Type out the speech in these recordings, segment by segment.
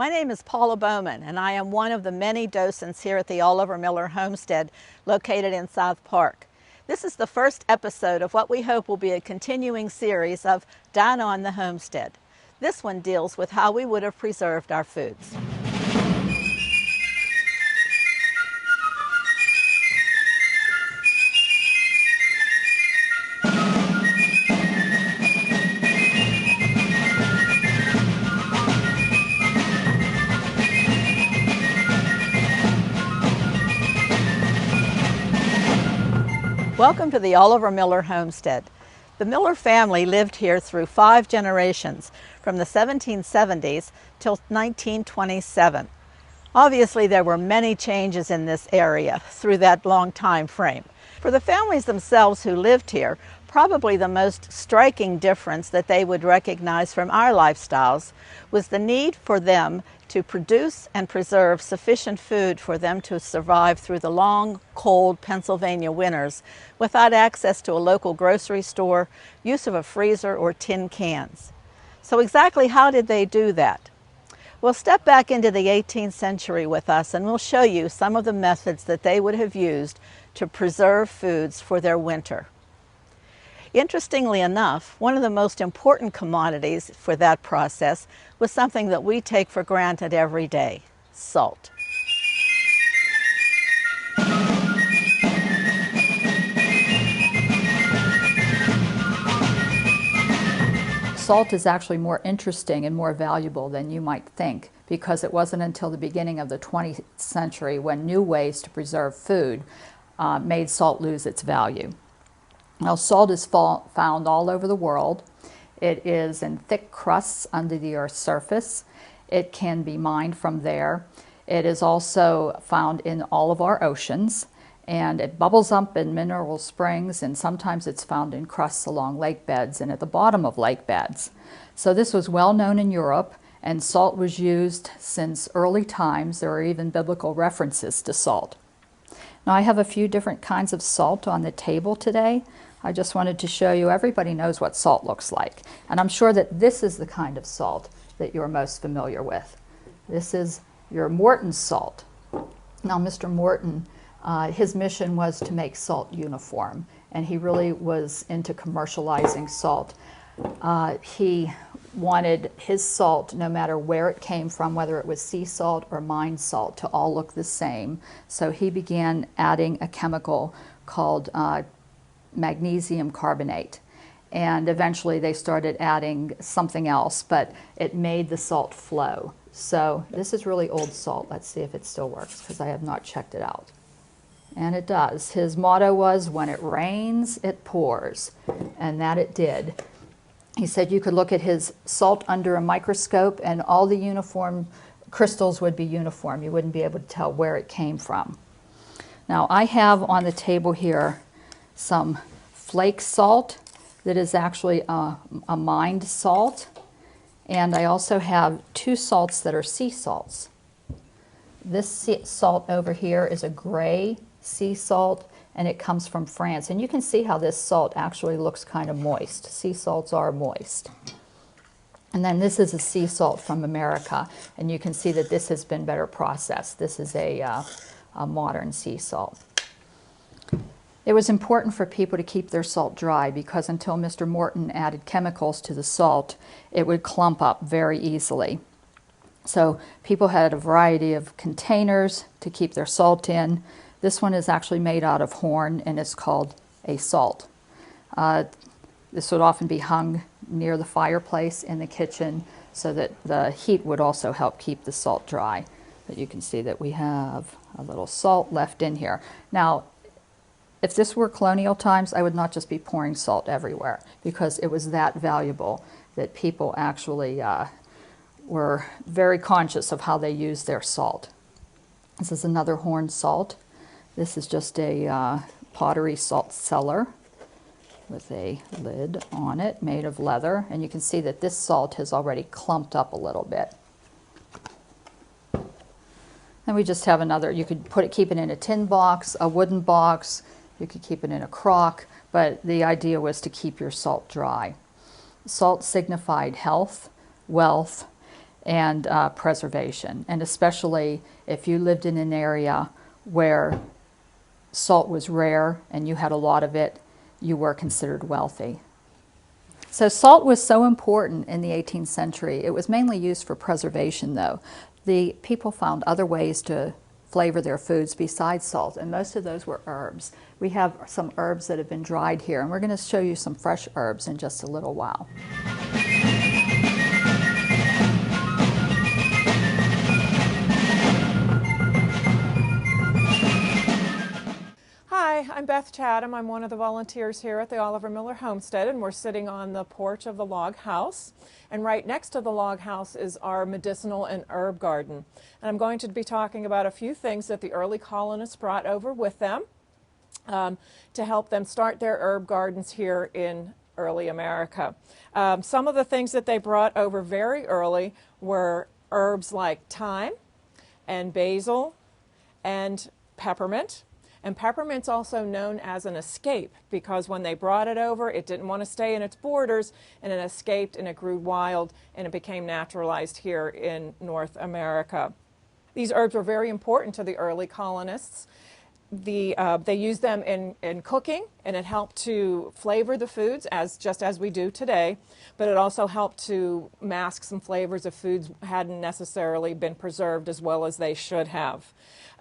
My name is Paula Bowman, and I am one of the many docents here at the Oliver Miller Homestead located in South Park. This is the first episode of what we hope will be a continuing series of Dine on the Homestead. This one deals with how we would have preserved our foods. Welcome to the Oliver Miller Homestead. The Miller family lived here through 5 generations, from the 1770s till 1927. Obviously, there were many changes in this area through that long time frame. For the families themselves who lived here, probably the most striking difference that they would recognize from our lifestyles was the need for them to produce and preserve sufficient food for them to survive through the long, cold Pennsylvania winters without access to a local grocery store, use of a freezer, or tin cans. So exactly how did they do that? We'll step back into the 18th century with us, and we'll show you some of the methods that they would have used to preserve foods for their winter. Interestingly enough, one of the most important commodities for that process was something that we take for granted every day: salt. Salt is actually more interesting and more valuable than you might think, because it wasn't until the beginning of the 20th century when new ways to preserve food made salt lose its value. Now, salt is found all over the world. It is in thick crusts under the Earth's surface. It can be mined from there. It is also found in all of our oceans, and it bubbles up in mineral springs, and sometimes it's found in crusts along lake beds and at the bottom of lake beds. So this was well known in Europe, and salt was used since early times. There are even biblical references to salt. Now, I have a few different kinds of salt on the table today. I just wanted to show you, everybody knows what salt looks like. And I'm sure that this is the kind of salt that you're most familiar with. This is your Morton salt. Now, Mr. Morton, his mission was to make salt uniform, and he really was into commercializing salt. He wanted his salt, no matter where it came from, whether it was sea salt or mine salt, to all look the same. So he began adding a chemical called magnesium carbonate, and eventually they started adding something else, but it made the salt flow. So this is really old salt. Let's see if it still works, because I have not checked it out. And it does. His motto was, "When it rains, it pours," and that it did. He said you could look at his salt under a microscope and all the uniform crystals would be uniform. You wouldn't be able to tell where it came from. Now, I have on the table here some flake salt that is actually a mined salt, and I also have 2 salts that are sea salts. This salt over here is a gray sea salt, and it comes from France, and you can see how this salt actually looks kind of moist. Sea salts are moist. And then this is a sea salt from America, and you can see that this has been better processed. This is a modern sea salt. It was important for people to keep their salt dry, because until Mr. Morton added chemicals to the salt, it would clump up very easily. So people had a variety of containers to keep their salt in. This one is actually made out of horn, and it's called a salt. This would often be hung near the fireplace in the kitchen so that the heat would also help keep the salt dry. But you can see that we have a little salt left in here. Now, if this were colonial times, I would not just be pouring salt everywhere, because it was that valuable that people actually were very conscious of how they used their salt. This is another horn salt. This is just a pottery salt cellar with a lid on it made of leather, and you can see that this salt has already clumped up a little bit. And we just have another. You could keep it in a tin box, a wooden box. You could keep it in a crock, but the idea was to keep your salt dry. Salt signified health, wealth, and preservation. And especially if you lived in an area where salt was rare and you had a lot of it, you were considered wealthy. So salt was so important in the 18th century. It was mainly used for preservation, though. The people found other ways to flavor their foods besides salt, and most of those were herbs. We have some herbs that have been dried here, and we're going to show you some fresh herbs in just a little while. Hi, I'm Beth Chatham. I'm one of the volunteers here at the Oliver Miller Homestead, and we're sitting on the porch of the log house. And right next to the log house is our medicinal and herb garden. And I'm going to be talking about a few things that the early colonists brought over with them to help them start their herb gardens here in early America. Some of the things that they brought over very early were herbs like thyme and basil and peppermint. And peppermint's also known as an escape because when they brought it over, it didn't want to stay in its borders, and it escaped and it grew wild and it became naturalized here in North America. These herbs were very important to the early colonists. They used them in cooking, and it helped to flavor the foods just as we do today, but it also helped to mask some flavors of foods hadn't necessarily been preserved as well as they should have.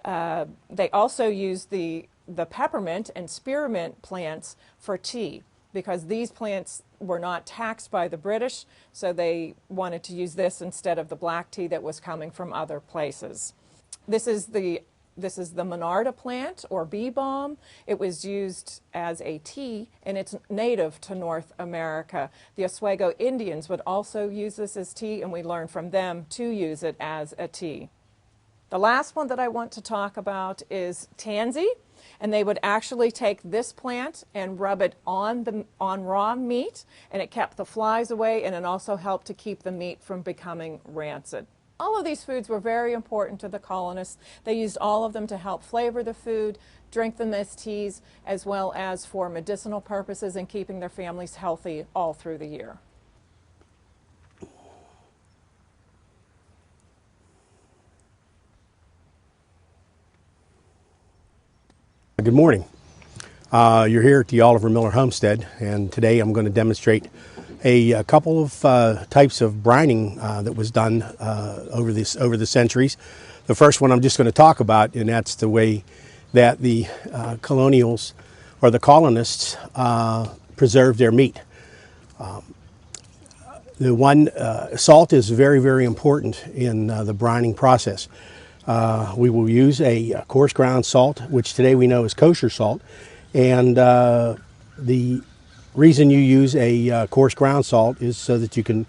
They also used the peppermint and spearmint plants for tea because these plants were not taxed by the British, so they wanted to use this instead of the black tea that was coming from other places. This is the Monarda plant or bee balm. It was used as a tea, and it's native to North America. The Oswego Indians would also use this as tea, and we learned from them to use it as a tea. The last one that I want to talk about is tansy, and they would actually take this plant and rub it on raw meat, and it kept the flies away, and it also helped to keep the meat from becoming rancid. All of these foods were very important to the colonists. They used all of them to help flavor the food, drink them as teas, as well as for medicinal purposes and keeping their families healthy all through the year. Good morning. You're here at the Oliver Miller Homestead, and today I'm going to demonstrate a couple of types of brining that was done over the centuries. The first one I'm just going to talk about, and that's the way that the colonials or the colonists preserved their meat. Salt is very, very important in the brining process. We will use a coarse ground salt, which today we know is kosher salt, and the reason you use a coarse ground salt is so that you can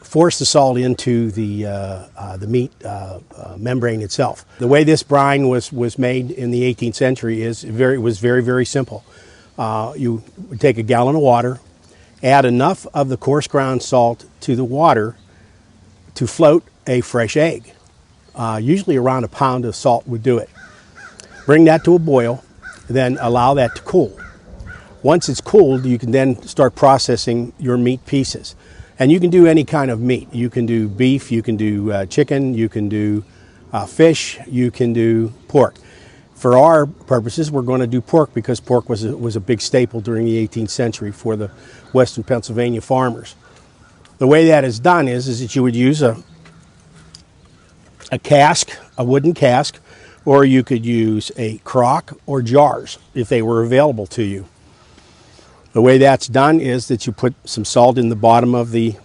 force the salt into the meat membrane itself. The way this brine was made in the 18th century was very, very simple. You would take a gallon of water, add enough of the coarse ground salt to the water to float a fresh egg. Usually around a pound of salt would do it. Bring that to a boil, then allow that to cool. Once it's cooled, you can then start processing your meat pieces. And you can do any kind of meat. You can do beef, you can do chicken, you can do fish, you can do pork. For our purposes, we're going to do pork because pork was a big staple during the 18th century for the Western Pennsylvania farmers. The way that is done is that you would use a cask, a wooden cask, or you could use a crock or jars if they were available to you. The way that's done is that you put some salt in the bottom of the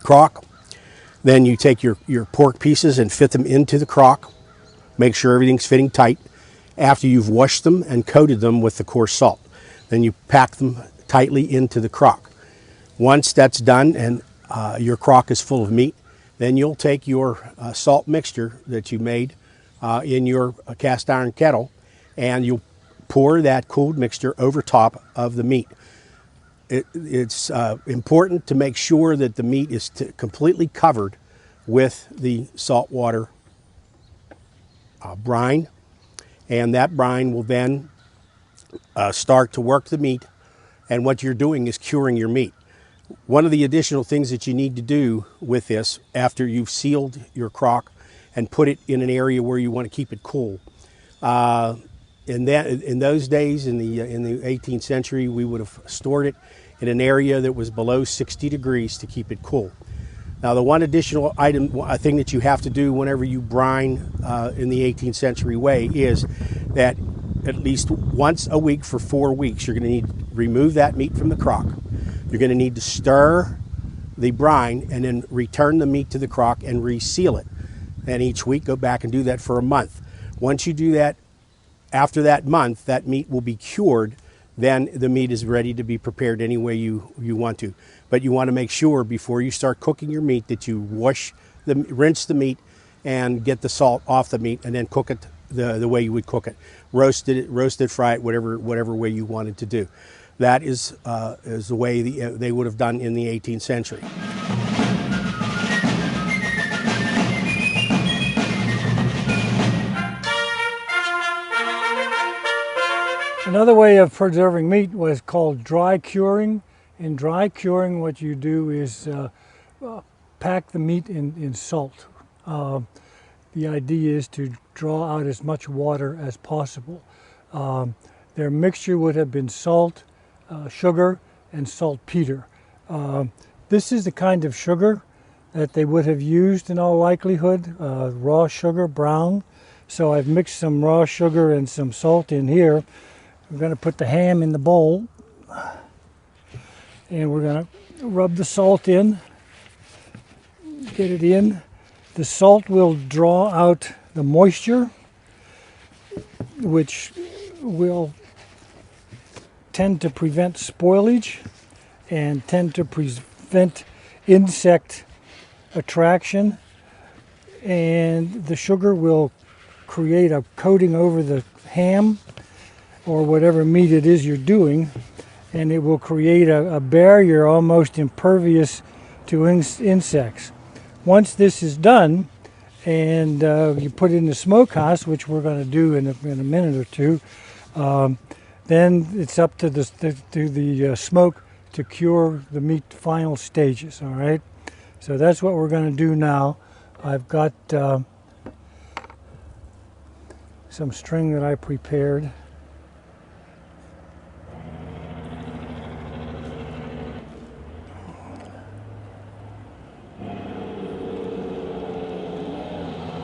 crock. Then you take your pork pieces and fit them into the crock. Make sure everything's fitting tight. After you've washed them and coated them with the coarse salt, then you pack them tightly into the crock. Once that's done and your crock is full of meat, then you'll take your salt mixture that you made in your cast iron kettle, and you'll pour that cooled mixture over top of the meat. It's important to make sure that the meat is completely covered with the saltwater brine, and that brine will then start to work the meat, and what you're doing is curing your meat. One of the additional things that you need to do with this after you've sealed your crock and put it in an area where you want to keep it cool. In those days, in the 18th century, we would have stored it in an area that was below 60 degrees to keep it cool. Now, the one additional thing that you have to do whenever you brine in the 18th century way is that at least once a week for 4 weeks, you're going to need to remove that meat from the crock. You're going to need to stir the brine and then return the meat to the crock and reseal it. And each week, go back and do that for a month. Once you do that, after that month, that meat will be cured. Then the meat is ready to be prepared any way you want to. But you want to make sure before you start cooking your meat that you rinse the meat and get the salt off the meat and then cook it the way you would cook it. Roast it, fry it, whatever way you wanted to do. That is the way they would have done in the 18th century. Another way of preserving meat was called dry curing. In dry curing, what you do is pack the meat in salt. The idea is to draw out as much water as possible. Their mixture would have been salt, sugar, and saltpeter. This is the kind of sugar that they would have used in all likelihood, raw sugar, brown. So I've mixed some raw sugar and some salt in here. We're going to put the ham in the bowl, and we're going to rub the salt in, get it in. The salt will draw out the moisture, which will tend to prevent spoilage and tend to prevent insect attraction. And the sugar will create a coating over the ham or whatever meat it is you're doing, and it will create a barrier almost impervious to insects. Once this is done and you put it in the smokehouse, which we're going to do in a minute or two, then it's up to the smoke to cure the meat final stages, all right? So that's what we're going to do now. I've got some string that I prepared.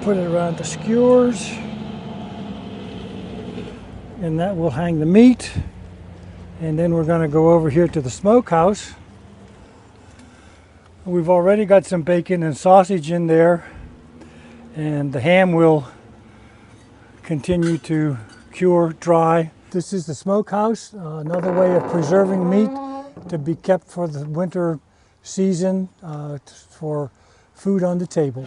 Put it around the skewers, and that will hang the meat. And then we're going to go over here to the smokehouse. We've already got some bacon and sausage in there, and the ham will continue to cure dry. This is the smokehouse, another way of preserving meat to be kept for the winter season for food on the table.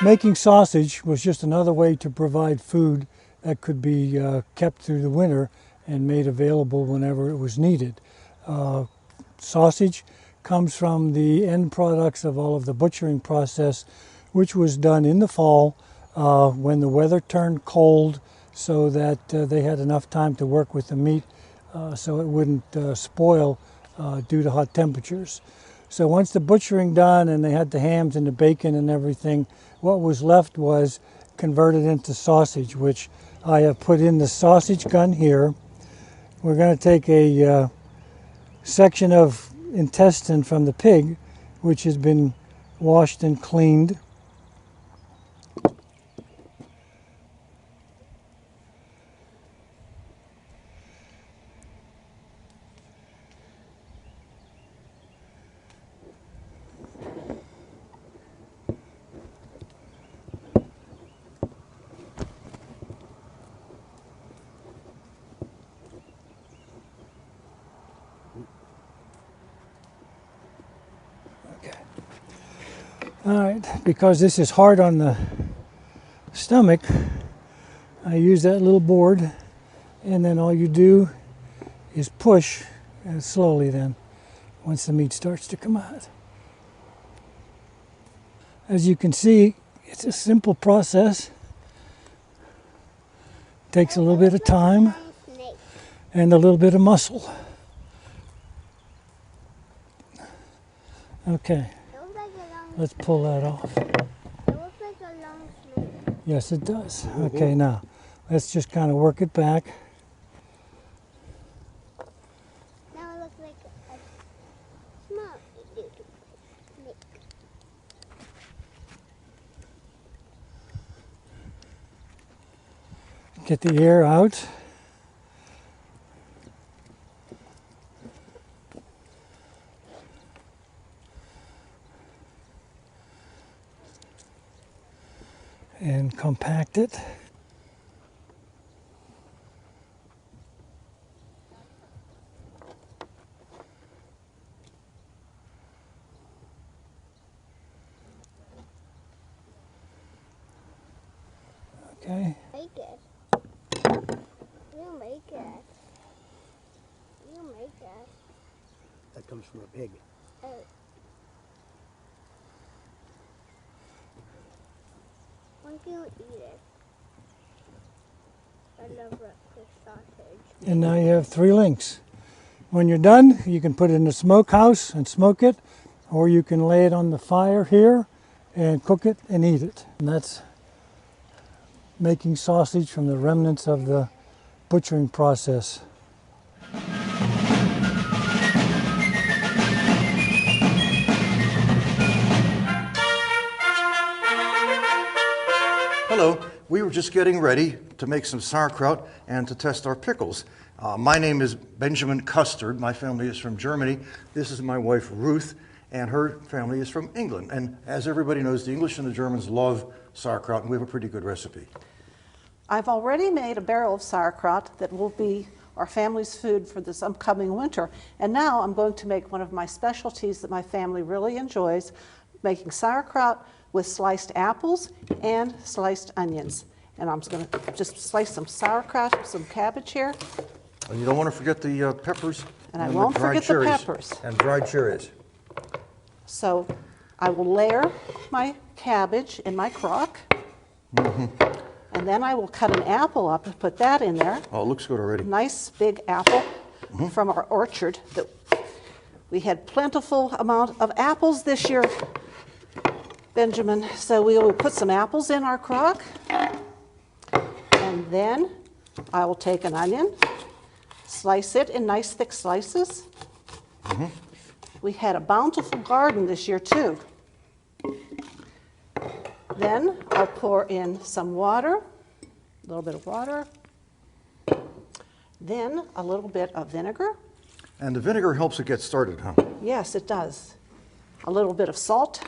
Making sausage was just another way to provide food that could be kept through the winter and made available whenever it was needed. Sausage comes from the end products of all of the butchering process, which was done in the fall when the weather turned cold, so that they had enough time to work with the meat so it wouldn't spoil due to hot temperatures. So once the butchering done and they had the hams and the bacon and everything, what was left was converted into sausage, which I have put in the sausage gun here. We're going to take a section of intestine from the pig, which has been washed and cleaned. All right, because this is hard on the stomach, I use that little board, and then all you do is push slowly then, once the meat starts to come out. As you can see, it's a simple process. Takes a little bit of time and a little bit of muscle. Okay, let's pull that off. It looks like a long snake. Yes, it does. Okay, now let's just kind of work it back. Now it looks like a small snake. Get the air out. And compact it. Okay. Make it. You make it. You make it. That comes from a pig. Oh. Why don't you eat it? I love breakfast sausage. And now you have 3 links. When you're done, you can put it in the smokehouse and smoke it, or you can lay it on the fire here and cook it and eat it. And that's making sausage from the remnants of the butchering process. Hello, we were just getting ready to make some sauerkraut and to test our pickles. My name is Benjamin Custard. My family is from Germany. This is my wife Ruth, and her family is from England. And as everybody knows, the English and the Germans love sauerkraut, and we have a pretty good recipe. I've already made a barrel of sauerkraut that will be our family's food for this upcoming winter. And now I'm going to make one of my specialties that my family really enjoys, making sauerkraut with sliced apples and sliced onions. And I'm going to just slice some sauerkraut, some cabbage here. And you don't want to forget the peppers. And I the won't dried forget the cherries. peppers. And dried cherries. So I will layer my cabbage in my crock. And then I will cut an apple up and put that in there. Oh, it looks good already. Nice big apple from our orchard. That we had plentiful amount of apples this year, Benjamin. So we will put some apples in our crock. And then I will take an onion, slice it in nice thick slices. We had a bountiful garden this year too. Then I'll pour in some water, a little bit of water, then a little bit of vinegar. And the vinegar helps it get started, huh? Yes, it does. A little bit of salt.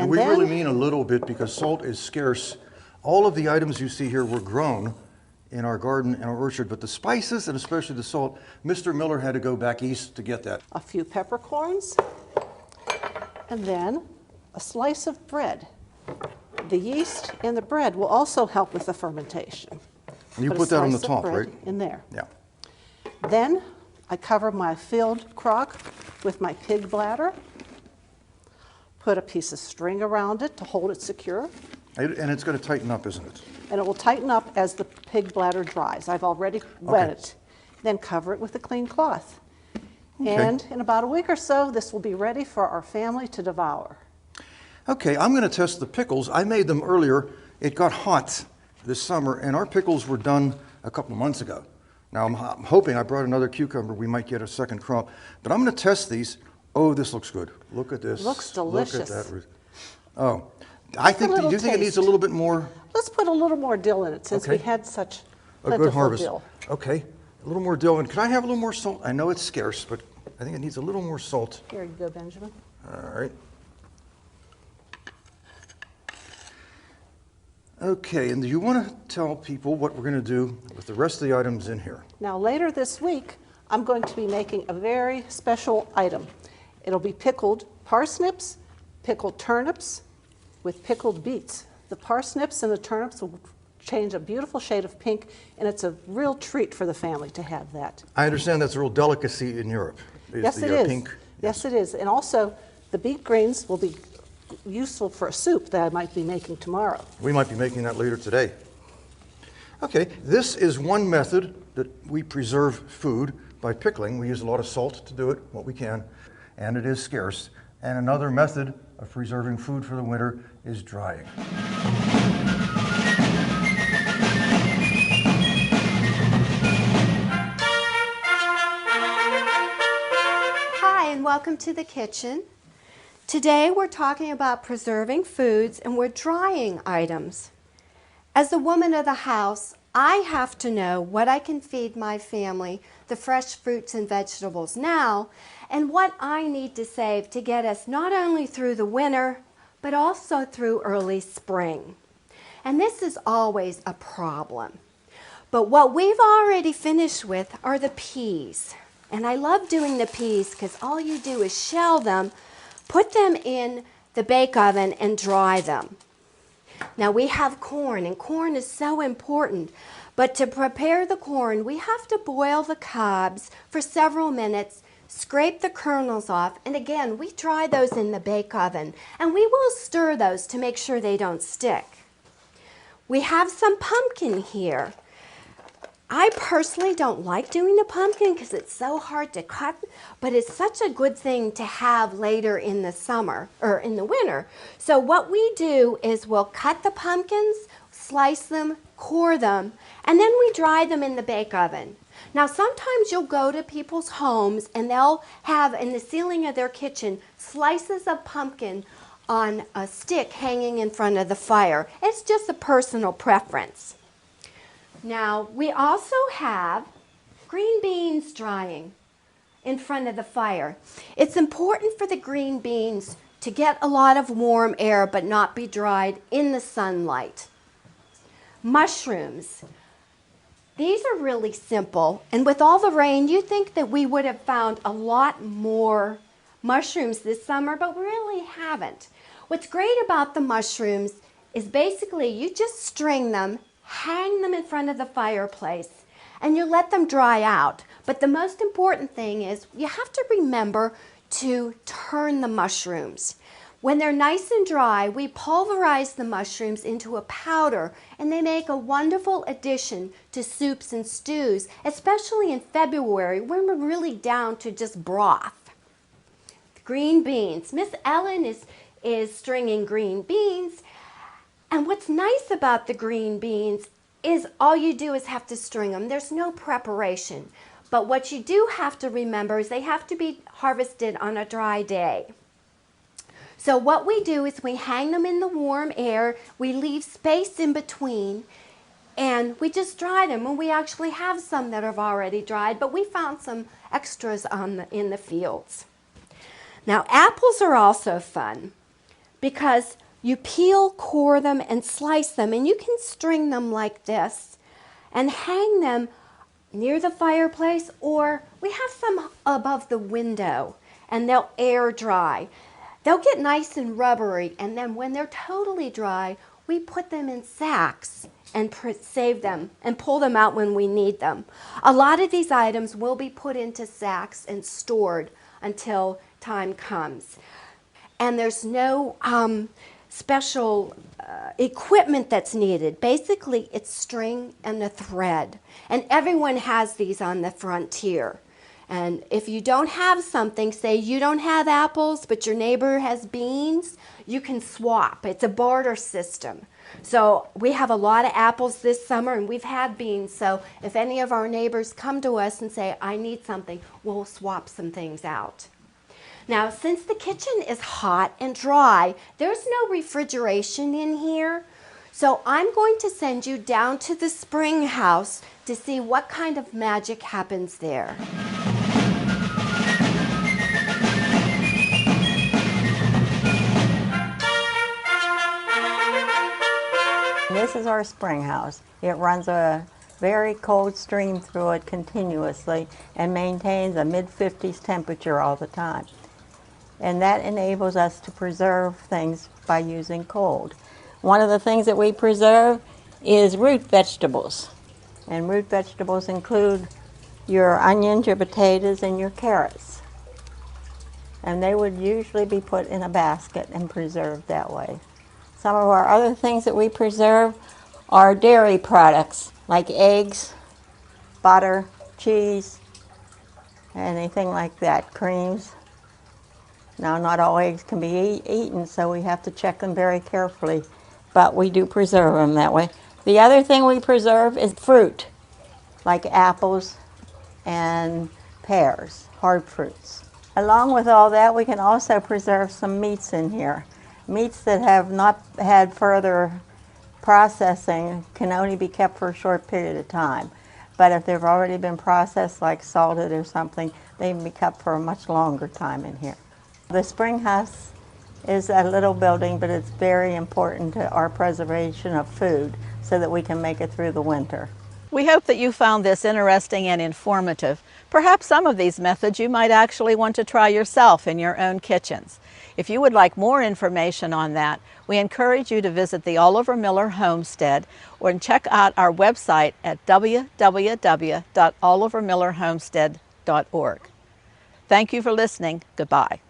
And we really mean a little bit because salt is scarce. All of the items you see here were grown in our garden and our orchard, but the spices and especially the salt, Mr. Miller had to go back east to get that. A few peppercorns, and then a slice of bread. The yeast in the bread will also help with the fermentation. And you a put that on the slice of top, bread right? In there. Yeah. Then I cover my filled crock with my pig bladder, put a piece of string around it to hold it secure, And it's going to tighten up, isn't it? and it will tighten up as the pig bladder dries. I've already wet it. Then cover it with a clean cloth. Okay. And in about a week or so, this will be ready for our family to devour. Okay, I'm going to test the pickles. I made them earlier. It got hot this summer, and our pickles were done a couple of months ago. Now, I'm hoping I brought another cucumber. We might get a second crop. But I'm going to test these. Oh, this looks good. Look at this. Looks delicious. Look at that, Ruth. Oh, I think. Do you think it needs a little bit more? Let's put a little more dill in it since we Okay. had such A good plentiful harvest. dill. Okay, a little more dill. And can I have a little more salt? I know it's scarce, but I think it needs a little more salt. Here you go, Benjamin. All right. Okay, and do you want to tell people what we're going to do with the rest of the items in here? Now later this week, I'm going to be making a very special item. It'll be pickled parsnips, pickled turnips with pickled beets. The parsnips and the turnips will change a beautiful shade of pink, and it's a real treat for the family to have that. I understand that's a real delicacy in Europe. Yes, it is. Yes, it is. And also, the beet greens will be useful for a soup that I might be making tomorrow. We might be making that later today. Okay, this is one method that we preserve food by pickling. We use a lot of salt to do it, what we can, and it is scarce. And another method of preserving food for the winter is drying. Hi, and welcome to the kitchen. Today we're talking about preserving foods and we're drying items. As the woman of the house, I have to know what I can feed my family, the fresh fruits and vegetables now, and what I need to save to get us not only through the winter, but also through early spring. And this is always a problem. But what we've already finished with are the peas. And I love doing the peas because all you do is shell them, put them in the bake oven and dry them. Now we have corn, and corn is so important. But to prepare the corn, we have to boil the cobs for several minutes, scrape the kernels off, and again, we dry those in the bake oven. And we will stir those to make sure they don't stick. We have some pumpkin here. I personally don't like doing the pumpkin because it's so hard to cut, but it's such a good thing to have later in the summer or in the winter. So what we do is we'll cut the pumpkins, slice them, core them, and then we dry them in the bake oven. Now sometimes you'll go to people's homes and they'll have in the ceiling of their kitchen slices of pumpkin on a stick hanging in front of the fire. It's just a personal preference. Now, we also have green beans drying in front of the fire. It's important for the green beans to get a lot of warm air but not be dried in the sunlight. Mushrooms. These are really simple, and with all the rain, you'd think that we would have found a lot more mushrooms this summer, but we really haven't. What's great about the mushrooms is basically you just string them, hang them in front of the fireplace, and you let them dry out. But the most important thing is you have to remember to turn the mushrooms. When they're nice and dry, we pulverize the mushrooms into a powder, and they make a wonderful addition to soups and stews, especially in February when we're really down to just broth. Green beans. Miss Ellen is stringing green beans. And what's nice about the green beans is all you do is have to string them. There's no preparation. But what you do have to remember is they have to be harvested on a dry day. So what we do is we hang them in the warm air, we leave space in between, and we just dry them. And we actually have some that have already dried, but we found some extras in the fields. Now apples are also fun because you peel, core them, and slice them, and you can string them like this and hang them near the fireplace, or we have some above the window, and they'll air dry. They'll get nice and rubbery, and then when they're totally dry, we put them in sacks and save them and pull them out when we need them. A lot of these items will be put into sacks and stored until time comes. And there's no special equipment that's needed. Basically, it's string and a thread. And everyone has these on the frontier. And if you don't have something, say you don't have apples, but your neighbor has beans, you can swap. It's a barter system. So we have a lot of apples this summer, and we've had beans. So if any of our neighbors come to us and say, I need something, we'll swap some things out. Now, since the kitchen is hot and dry, there's no refrigeration in here. So I'm going to send you down to the spring house to see what kind of magic happens there. This is our spring house. It runs a very cold stream through it continuously and maintains a mid-50s temperature all the time. And that enables us to preserve things by using cold. One of the things that we preserve is root vegetables. And root vegetables include your onions, your potatoes, and your carrots. And they would usually be put in a basket and preserved that way. Some of our other things that we preserve are dairy products. like eggs, butter, cheese, anything like that, creams. Now, not all eggs can be eaten, so we have to check them very carefully, but we do preserve them that way. The other thing we preserve is fruit, like apples and pears, hard fruits. Along with all that, we can also preserve some meats in here. Meats that have not had further processing can only be kept for a short period of time. But if they've already been processed, like salted or something, they can be kept for a much longer time in here. The spring house is a little building, but it's very important to our preservation of food so that we can make it through the winter. We hope that you found this interesting and informative. Perhaps some of these methods you might actually want to try yourself in your own kitchens. If you would like more information on that, we encourage you to visit the Oliver Miller Homestead or check out our website at www.olivermillerhomestead.org. Thank you for listening. Goodbye.